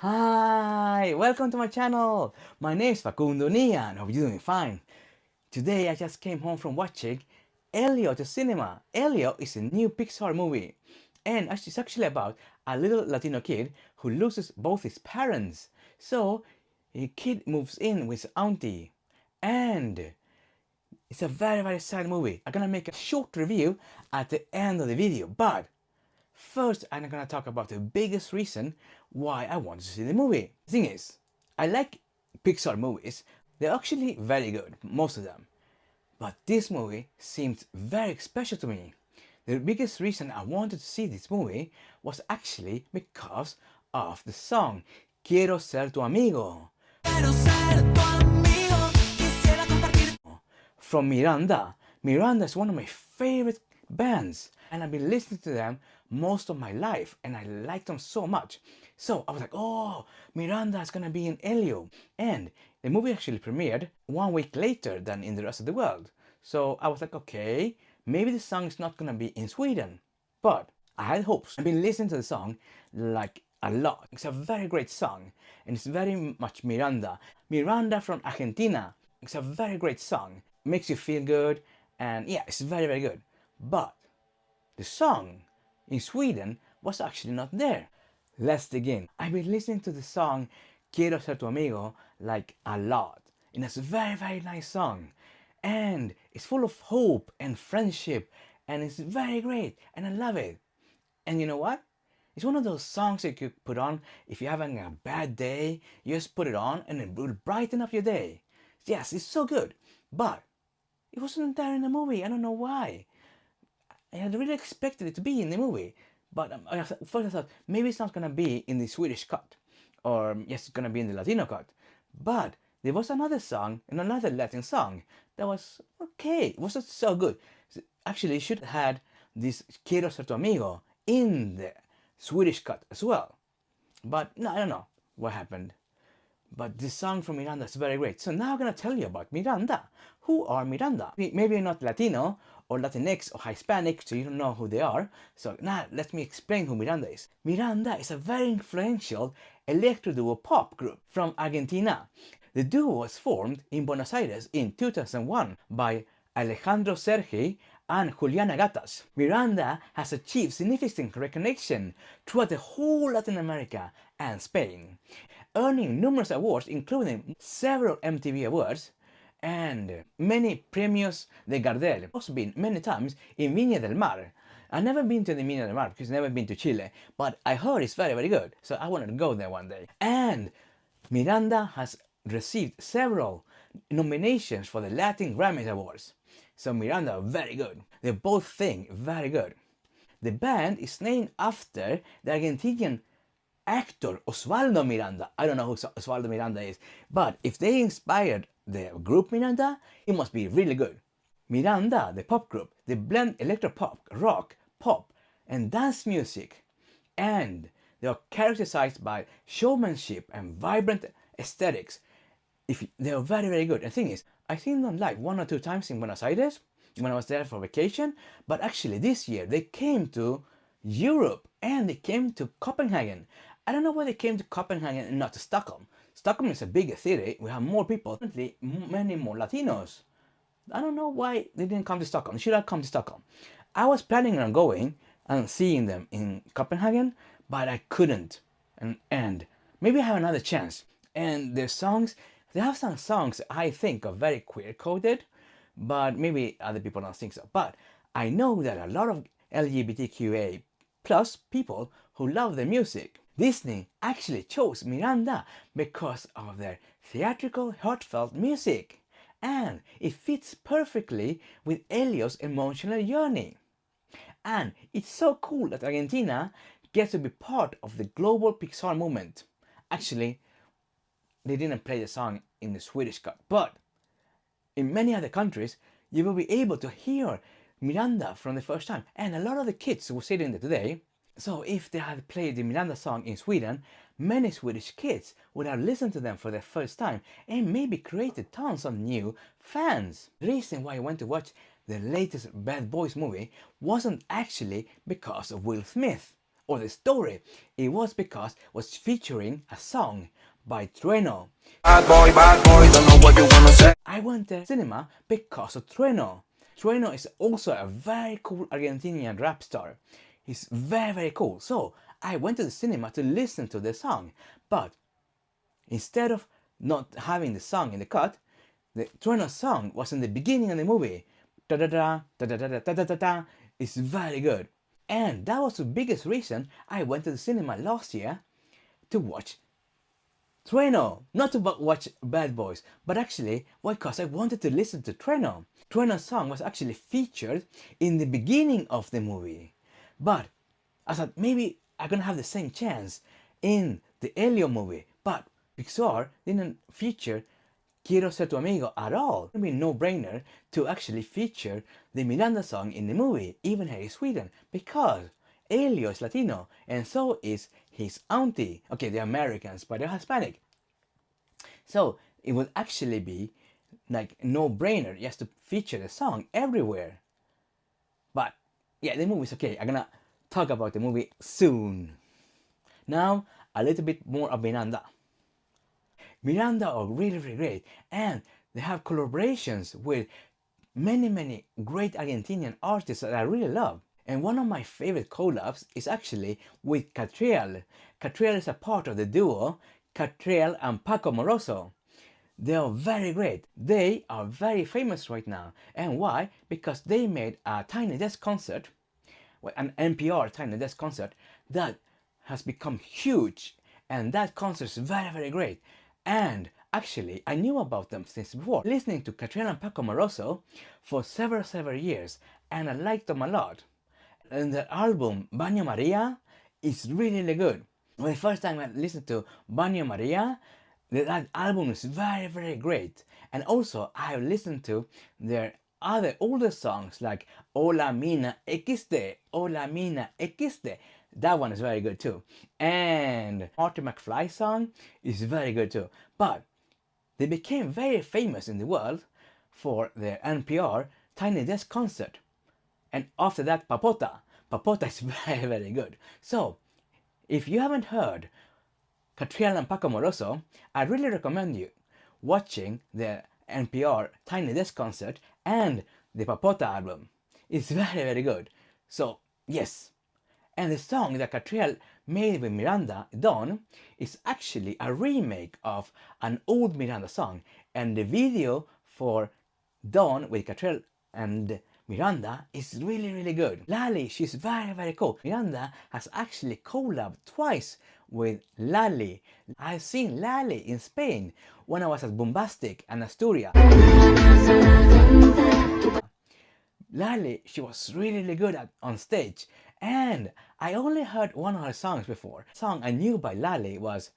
Hi, welcome to my channel. My name is Facundo Unia and I hope you're doing fine. Today I just came home from watching Elio to cinema. Elio is a new Pixar movie and it's actually about a little Latino kid who loses both his parents. So the kid moves in with his auntie and it's a very sad movie. I'm gonna make a short review at the end of the video, but first, I'm gonna talk about the biggest reason why I wanted to see the movie. The thing is, I like Pixar movies. They're actually very good, most of them. But this movie seemed very special to me. The biggest reason I wanted to see this movie was actually because of the song Quiero ser tu amigo. Quiero ser tu amigo, quisiera compartir. From Miranda. Miranda is one of my favorite bands and I've been listening to them most of my life and I like them so much. So I was like, oh, Miranda is gonna be in Elio. And the movie actually premiered 1 week later than in the rest of the world. So I was like, okay, maybe the song is not gonna be in Sweden. But I had hopes. I've been listening to the song like a lot. It's a very great song and it's very much Miranda. Miranda from Argentina. It's a very great song. Makes you feel good and yeah, it's very good. But the song in Sweden was actually not there. Let's dig in. I've been listening to the song Quiero ser tu amigo like a lot. And it's a very nice song. And it's full of hope and friendship and it's very great and I love it. And you know what? It's one of those songs that you put on if you're having a bad day, you just put it on and it will brighten up your day. Yes, it's so good. But it wasn't there in the movie. I don't know why. I had really expected it to be in the movie, but first I thought maybe it's not gonna be in the Swedish cut, or yes, it's gonna be in the Latino cut. But there was another song, and another Latin song that was okay. It wasn't so good. Actually, it should have had this Quiero ser tu amigo in the Swedish cut as well. But no, I don't know what happened. But this song from Miranda is very great. So now I'm gonna tell you about Miranda. Who are Miranda? Maybe you're not Latino or Latinx or Hispanic, so you don't know who they are. So now let me explain who Miranda is. Miranda is a very influential electro duo pop group from Argentina. The duo was formed in Buenos Aires in 2001 by Alejandro Sergi and Juliana Gatas. Miranda has achieved significant recognition throughout the whole Latin America and Spain, earning numerous awards including several MTV awards and many premios de Gardel. I've also been many times in Viña del Mar. I've never been to the Viña del Mar because I've never been to Chile, but I heard it's very good, so I wanted to go there one day. And Miranda has received several nominations for the Latin Grammy Awards. So Miranda, very good. They both sing very good. The band is named after the Argentinian actor Osvaldo Miranda. I don't know who Osvaldo Miranda is, but if they inspired the group Miranda, it must be really good. Miranda, the pop group, they blend electropop, rock, pop, and dance music, and they are characterized by showmanship and vibrant aesthetics. They are very good. And the thing is, I've seen them live 1 or 2 times in Buenos Aires when I was there for vacation, but actually this year they came to Europe and they came to Copenhagen. I don't know why they came to Copenhagen and not to Stockholm. Stockholm is a bigger city, we have more people, definitely many more Latinos. I don't know why they didn't come to Stockholm. They should have come to Stockholm. I was planning on going and seeing them in Copenhagen, but I couldn't. And maybe I have another chance. And their songs, they have some songs I think are very queer coded, but maybe other people don't think so. But I know that a lot of LGBTQA plus people who love their music. Disney actually chose Miranda because of their theatrical, heartfelt music. And it fits perfectly with Elio's emotional journey. And it's so cool that Argentina gets to be part of the global Pixar movement. Actually, they didn't play the song in the Swedish cut, but in many other countries, you will be able to hear Miranda from the first time. And a lot of the kids who were sitting there today, so if they had played the Miranda song in Sweden, many Swedish kids would have listened to them for the first time and maybe created tons of new fans. The reason why I went to watch the latest Bad Boys movie wasn't actually because of Will Smith. or the story, it was because it was featuring a song by Trueno. Bad boy, don't know what you wanna say. I went to cinema because of Trueno. Trueno is also a very cool Argentinian rap star. He's very cool. So I went to the cinema to listen to the song, but instead of not having the song in the cut, the Trueno song was in the beginning of the movie. Da da da da da da da da da da. It's very good. And that was the biggest reason I went to the cinema last year to watch Trueno. Not to watch Bad Boys, but actually because I wanted to listen to Trueno. Trueno's song was actually featured in the beginning of the movie. But I thought maybe I'm gonna have the same chance in the Elio movie. But Pixar didn't feature Quiero ser tu amigo at all. It would be a no-brainer to actually feature the Miranda song in the movie, even here in Sweden, because Elio is Latino and so is his auntie. Okay, they're Americans, but they're Hispanic. So it would actually be like no-brainer just to feature the song everywhere. But yeah, the movie's okay. I'm gonna talk about the movie soon. Now, a little bit more of Miranda. Miranda are really great, and they have collaborations with many great Argentinian artists that I really love. And one of my favorite collabs is actually with Catriel. Catriel is a part of the duo Catriel and Paco Amoroso. They are very great. They are very famous right now. And why? Because they made a Tiny Desk concert, an NPR Tiny Desk concert, that has become huge. And that concert is very great. And actually, I knew about them since before, listening to Catriel and Paco Amoroso for several years, and I liked them a lot. And their album, Baño Maria, is really good. When the first time I listened to Baño Maria, that album is very great. And also, I have listened to their other older songs like Hola Mina XD, Hola Mina XD. That one is very good too. And Marty McFly song is very good too. But they became very famous in the world for their NPR Tiny Desk concert. And after that, Papota. Papota is very good. So, if you haven't heard Catriel and Paco Amoroso, I really recommend you watching the NPR Tiny Desk concert and the Papota album. It's very good. So, yes. And the song that Catriel made with Miranda, Dawn, is actually a remake of an old Miranda song. And the video for Dawn with Catriel and Miranda is really good. Lali, she's very cool. Miranda has actually collabed twice with Lali. I've seen Lali in Spain when I was at Bombastic and Asturias. Lali, she was really good on stage, and I only heard one of her songs before. The song I knew by Lali was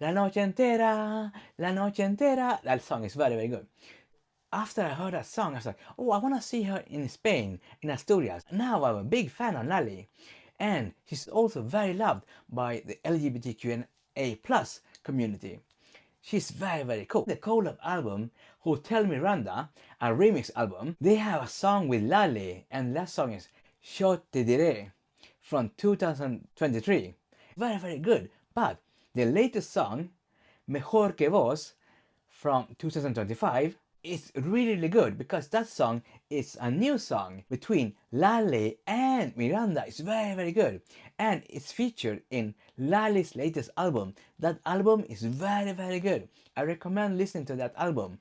La Noche Entera, La Noche Entera. That song is very good. After I heard that song, I was like, oh, I want to see her in Spain, in Asturias. Now I'm a big fan of Lali, and she's also very loved by the LGBTQA+ community. She's very cool. The Collab album, Hotel Miranda, a remix album, they have a song with Lali, and that song is Yo Te Diré from 2023. Very good. But the latest song, Mejor Que Vos, from 2025, is really good because that song is a new song between Lali and Miranda. It's very good, and it's featured in Lali's latest album. That album is very good. I recommend listening to that album,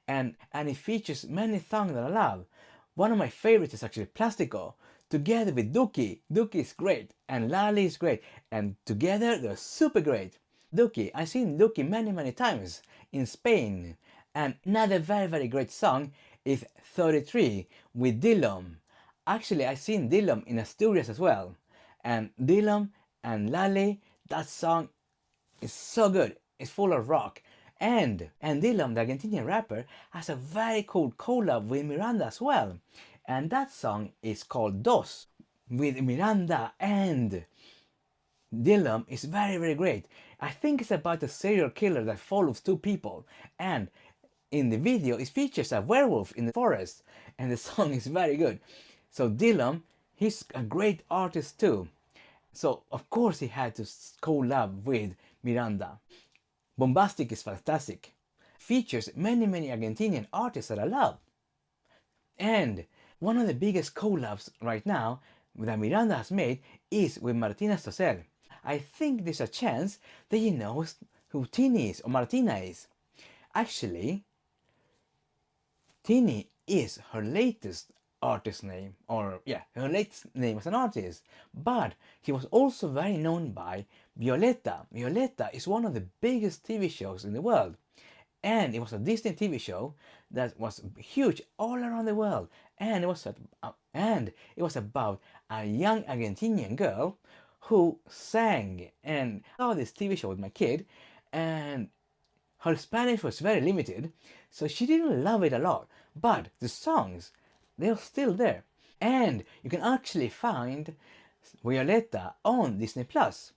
and it features many songs that I love. One of my favorites is actually Plastico, together with Duki. Duki is great, and Lali is great, and together they're super great. Duki, I've seen Duki many times in Spain. And another very great song is 33 with Dillom. Actually, I've seen Dillom in Asturias as well. And Dillom and Lali, that song is so good. It's full of rock. And Dillom, the Argentinian rapper, has a very cool collab with Miranda as well. And that song is called Dos, with Miranda and Dillom. Is very great. I think it's about a serial killer that follows two people, and in the video it features a werewolf in the forest, and the song is very good. So Dillom, he's a great artist too. So of course he had to collab with Miranda. Bombastic is fantastic. Features many Argentinian artists that I love. And one of the biggest collabs right now that Miranda has made is with Martina Stossel. I think there's a chance that you know who Tini is or Martina is. Actually, Tini is her latest artist name, or yeah, her latest name as an artist. But she was also very known by Violeta. Violeta is one of the biggest TV shows in the world. And it was a Disney TV show that was huge all around the world. And it was about a young Argentinian girl who sang. And I saw this TV show with my kid, and her Spanish was very limited, so she didn't love it a lot. But the songs, they're still there. And you can actually find Violeta on Disney Plus.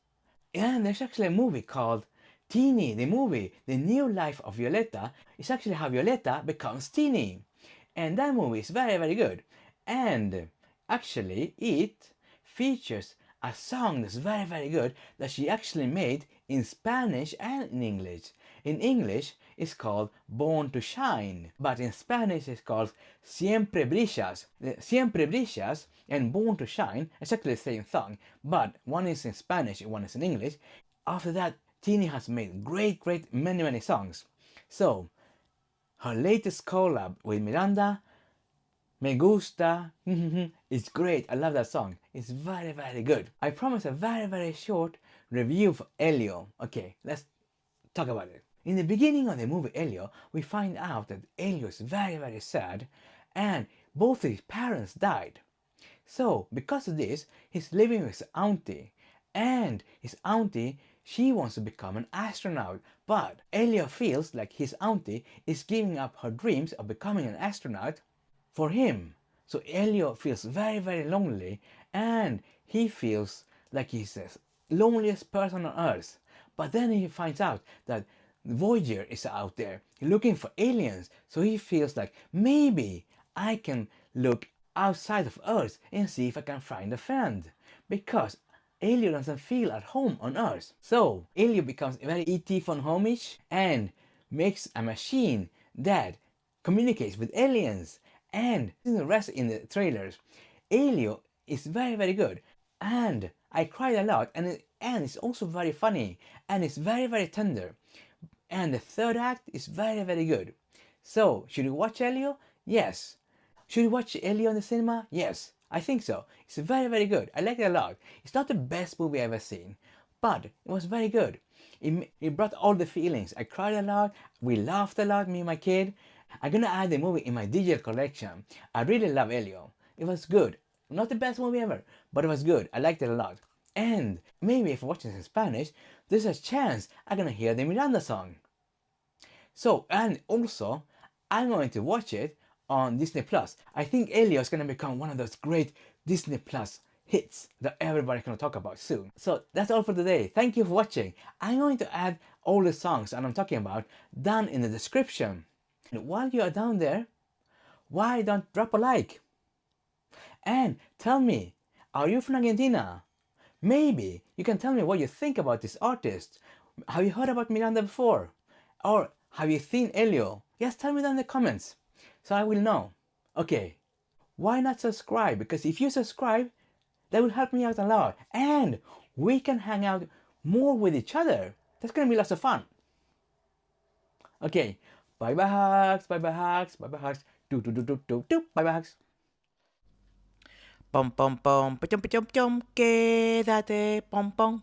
And there's actually a movie called Tini, the movie, The New Life of Violeta. It's actually how Violeta becomes Tini. And that movie is very good. And actually it features a song that's very good that she actually made in Spanish and in English. In English it's called Born to Shine, but in Spanish it's called Siempre Brillas. Siempre Brillas and Born to Shine is actually the same song, but one is in Spanish and one is in English. After that, Tini has made great many songs. So her latest collab with Miranda, Me Gusta, it's great. I love that song. It's very good. I promise a very short review for Elio. Okay, let's talk about it. In the beginning of the movie Elio, we find out that Elio is very sad, and both his parents died. So because of this, he's living with his auntie, and his auntie, she wants to become an astronaut, but Elio feels like his auntie is giving up her dreams of becoming an astronaut for him. So Elio feels very lonely, and he feels like he's the loneliest person on Earth. But then he finds out that Voyager is out there looking for aliens, so he feels like maybe I can look outside of Earth and see if I can find a friend, because Elio doesn't feel at home on Earth. So Elio becomes very E.T. von Homish and makes a machine that communicates with aliens. And the rest in the trailers, Elio is very good, and I cried a lot, and it's also very funny, and it's very tender, and the third act is very good. So should you watch Elio? Yes. Should you watch Elio in the cinema? Yes, I think so. It's very good. I like it a lot. It's not the best movie I've ever seen, but it was very good. It brought all the feelings. I cried a lot, we laughed a lot, me and my kid. I'm gonna add the movie in my digital collection. I really love Elio. It was good. Not the best movie ever, but it was good. I liked it a lot. And maybe if I watch this in Spanish, there's a chance I'm gonna hear the Miranda song. So, and also, I'm going to watch it on Disney Plus. I think Elio is gonna become one of those great Disney Plus hits that everybody's gonna talk about soon. So that's all for today. Thank you for watching. I'm going to add all the songs that I'm talking about down in the description. And while you are down there, why don't drop a like? And tell me, are you from Argentina? Maybe you can tell me what you think about this artist. Have you heard about Miranda before? Or have you seen Elio? Just tell me down in the comments so I will know. Okay, why not subscribe? Because if you subscribe, that will help me out a lot, and we can hang out more with each other. That's gonna be lots of fun. Okay, bye bye hugs, bye bye hugs, bye bye hugs, bye bye hugs. Pom pom pom, pachom pachom pachom, quédate, pom pom.